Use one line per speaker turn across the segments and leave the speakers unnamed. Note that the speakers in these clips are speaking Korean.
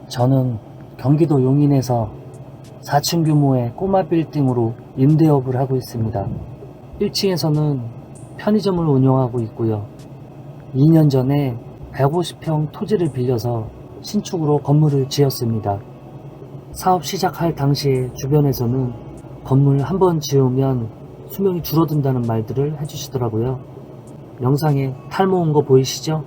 저는 경기도 용인에서 4층 규모의 꼬마 빌딩으로 임대업을 하고 있습니다. 1층에서는 편의점을 운영하고 있고요. 2년 전에 150평 토지를 빌려서 신축으로 건물을 지었습니다. 사업 시작할 당시에 주변에서는 건물 한 번 지으면 수명이 줄어든다는 말들을 해주시더라고요. 영상에 탈모 온 거 보이시죠?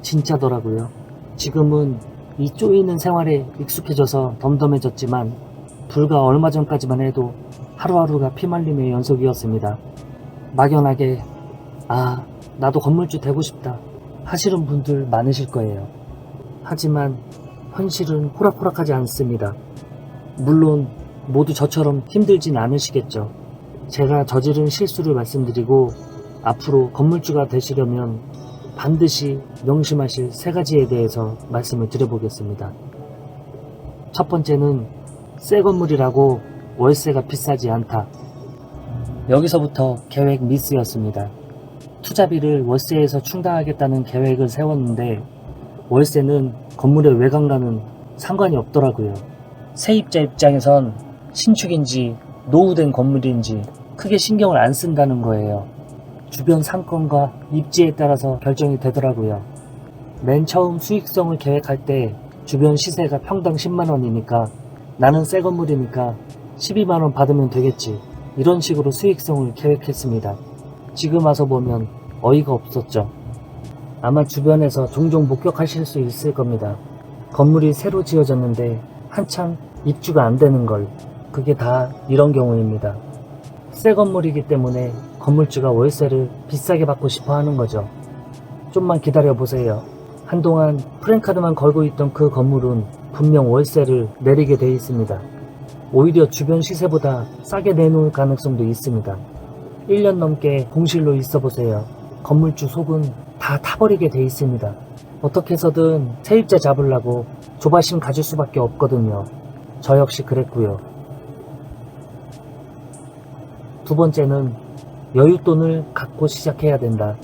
진짜더라고요. 지금은 이 쪼이는 생활에 익숙해져서 덤덤해졌지만 불과 얼마 전까지만 해도 하루하루가 피말림의 연속이었습니다. 막연하게 나도 건물주 되고 싶다 하시는 분들 많으실 거예요. 하지만 현실은 호락호락하지 않습니다. 물론 모두 저처럼 힘들진 않으시겠죠. 제가 저지른 실수를 말씀드리고 앞으로 건물주가 되시려면 반드시 명심하실 3가지에 대해서 말씀을 드려보겠습니다. 첫 번째는 새 건물이라고 월세가 비싸지 않다. 여기서부터 계획 미스였습니다. 투자비를 월세에서 충당하겠다는 계획을 세웠는데 월세는 건물의 외관과는 상관이 없더라고요. 세입자 입장에선 신축인지 노후된 건물인지 크게 신경을 안 쓴다는 거예요. 주변 상권과 입지에 따라서 결정이 되더라고요. 맨 처음 수익성을 계획할 때 주변 시세가 평당 10만원이니까 나는 새 건물이니까 12만원 받으면 되겠지, 이런 식으로 수익성을 계획했습니다. 지금 와서 보면 어이가 없었죠. 아마 주변에서 종종 목격하실 수 있을 겁니다. 건물이 새로 지어졌는데 한참 입주가 안 되는 걸. 그게 다 이런 경우입니다. 새 건물이기 때문에 건물주가 월세를 비싸게 받고 싶어 하는 거죠. 좀만 기다려 보세요. 한동안 프랜카드만 걸고 있던 그 건물은 분명 월세를 내리게 돼 있습니다. 오히려 주변 시세보다 싸게 내놓을 가능성도 있습니다. 1년 넘게 공실로 있어 보세요. 건물주 속은 다 타버리게 돼 있습니다. 어떻게 해서든 세입자 잡으려고 조바심 가질 수밖에 없거든요. 저 역시 그랬고요. 두 번째는 여윳돈을 갖고 시작해야 된다.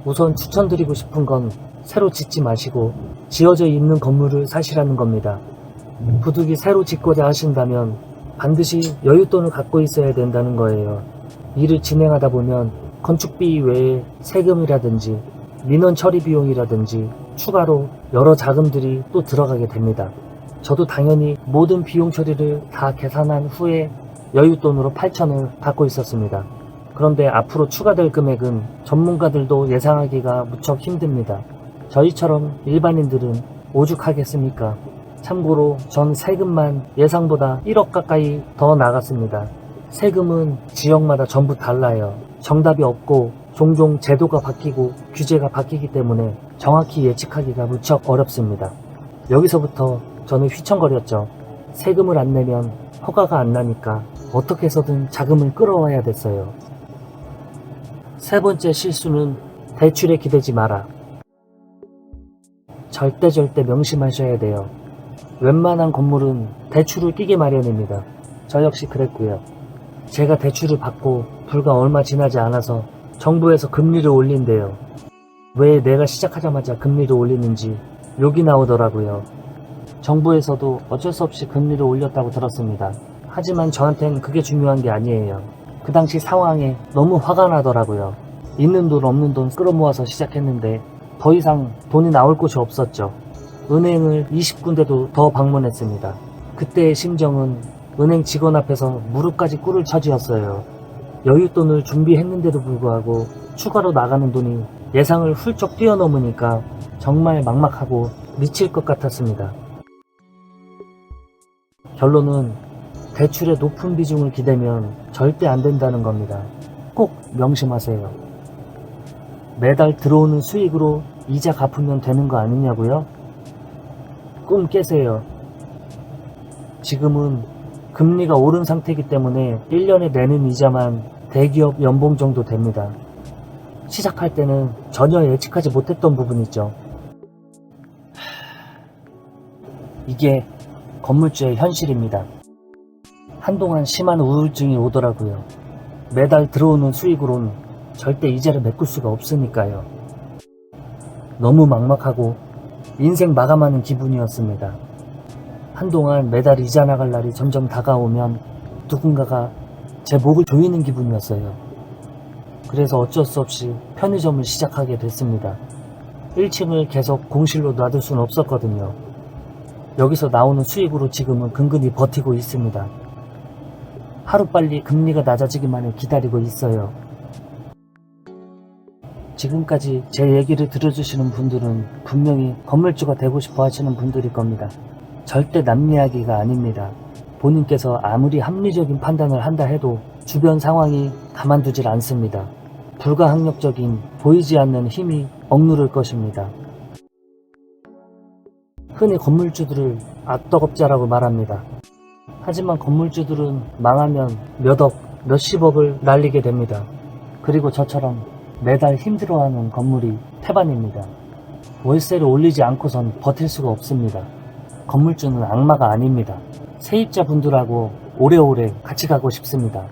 우선 추천드리고 싶은 건 새로 짓지 마시고 지어져 있는 건물을 사시라는 겁니다. 부득이 새로 짓고자 하신다면 반드시 여윳돈을 갖고 있어야 된다는 거예요. 일을 진행하다 보면 건축비 외에 세금이라든지 민원 처리 비용이라든지 추가로 여러 자금들이 또 들어가게 됩니다. 저도 당연히 모든 비용 처리를 다 계산한 후에 여윳돈으로 8천을 갖고 있었습니다. 그런데 앞으로 추가될 금액은 전문가들도 예상하기가 무척 힘듭니다. 저희처럼 일반인들은 오죽하겠습니까? 참고로 전 세금만 예상보다 1억 가까이 더 나갔습니다. 세금은 지역마다 전부 달라요. 정답이 없고 종종 제도가 바뀌고 규제가 바뀌기 때문에 정확히 예측하기가 무척 어렵습니다. 여기서부터 저는 휘청거렸죠. 세금을 안 내면 허가가 안 나니까 어떻게 해서든 자금을 끌어와야 됐어요. 세 번째 실수는 대출에 기대지 마라. 절대 명심하셔야 돼요. 웬만한 건물은 대출을 끼게 마련입니다. 저 역시 그랬고요. 제가 대출을 받고 불과 얼마 지나지 않아서 정부에서 금리를 올린대요. 왜 내가 시작하자마자 금리를 올리는지 욕이 나오더라고요. 정부에서도 어쩔 수 없이 금리를 올렸다고 들었습니다. 하지만 저한텐 그게 중요한 게 아니에요. 그 당시 상황에 너무 화가 나더라고요. 있는 돈 없는 돈 끌어모아서 시작했는데 더 이상 돈이 나올 곳이 없었죠. 은행을 20군데도 더 방문했습니다. 그때의 심정은 은행 직원 앞에서 무릎까지 꿇을 처지였어요. 여윳돈을 준비했는데도 불구하고 추가로 나가는 돈이 예상을 훌쩍 뛰어넘으니까 정말 막막하고 미칠 것 같았습니다. 결론은 대출에 높은 비중을 기대면 절대 안 된다는 겁니다. 꼭 명심하세요. 매달 들어오는 수익으로 이자 갚으면 되는 거 아니냐고요? 꿈 깨세요. 지금은 금리가 오른 상태이기 때문에 1년에 내는 이자만 대기업 연봉 정도 됩니다. 시작할 때는 전혀 예측하지 못했던 부분이죠. 이게 건물주의 현실입니다. 한동안 심한 우울증이 오더라고요. 매달 들어오는 수익으론 절대 이자를 메꿀 수가 없으니까요. 너무 막막하고 인생 마감하는 기분이었습니다. 한동안 매달 이자 나갈 날이 점점 다가오면 누군가가 제 목을 조이는 기분이었어요. 그래서 어쩔 수 없이 편의점을 시작하게 됐습니다. 1층을 계속 공실로 놔둘 수는 없었거든요. 여기서 나오는 수익으로 지금은 근근히 버티고 있습니다. 하루빨리 금리가 낮아지기만을 기다리고 있어요. 지금까지 제 얘기를 들어주시는 분들은 분명히 건물주가 되고 싶어 하시는 분들일 겁니다. 절대 남 이야기가 아닙니다. 본인께서 아무리 합리적인 판단을 한다 해도 주변 상황이 가만두질 않습니다. 불가항력적인 보이지 않는 힘이 억누를 것입니다. 흔히 건물주들을 악덕업자라고 말합니다. 하지만 건물주들은 망하면 몇 억, 몇십억을 날리게 됩니다. 그리고 저처럼 매달 힘들어하는 건물이 태반입니다. 월세를 올리지 않고선 버틸 수가 없습니다. 건물주는 악마가 아닙니다. 세입자분들하고 오래오래 같이 가고 싶습니다.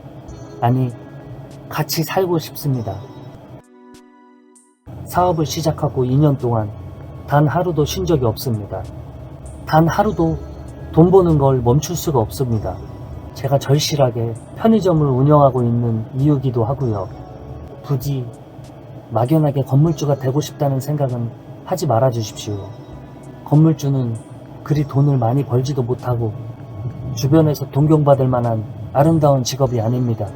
아니, 같이 살고 싶습니다. 사업을 시작하고 2년 동안 단 하루도 쉰 적이 없습니다. 단 하루도 돈 버는 걸 멈출 수가 없습니다. 제가 절실하게 편의점을 운영하고 있는 이유기도 하고요. 부디 막연하게 건물주가 되고 싶다는 생각은 하지 말아 주십시오. 건물주는 그리 돈을 많이 벌지도 못하고 주변에서 동경받을 만한 아름다운 직업이 아닙니다.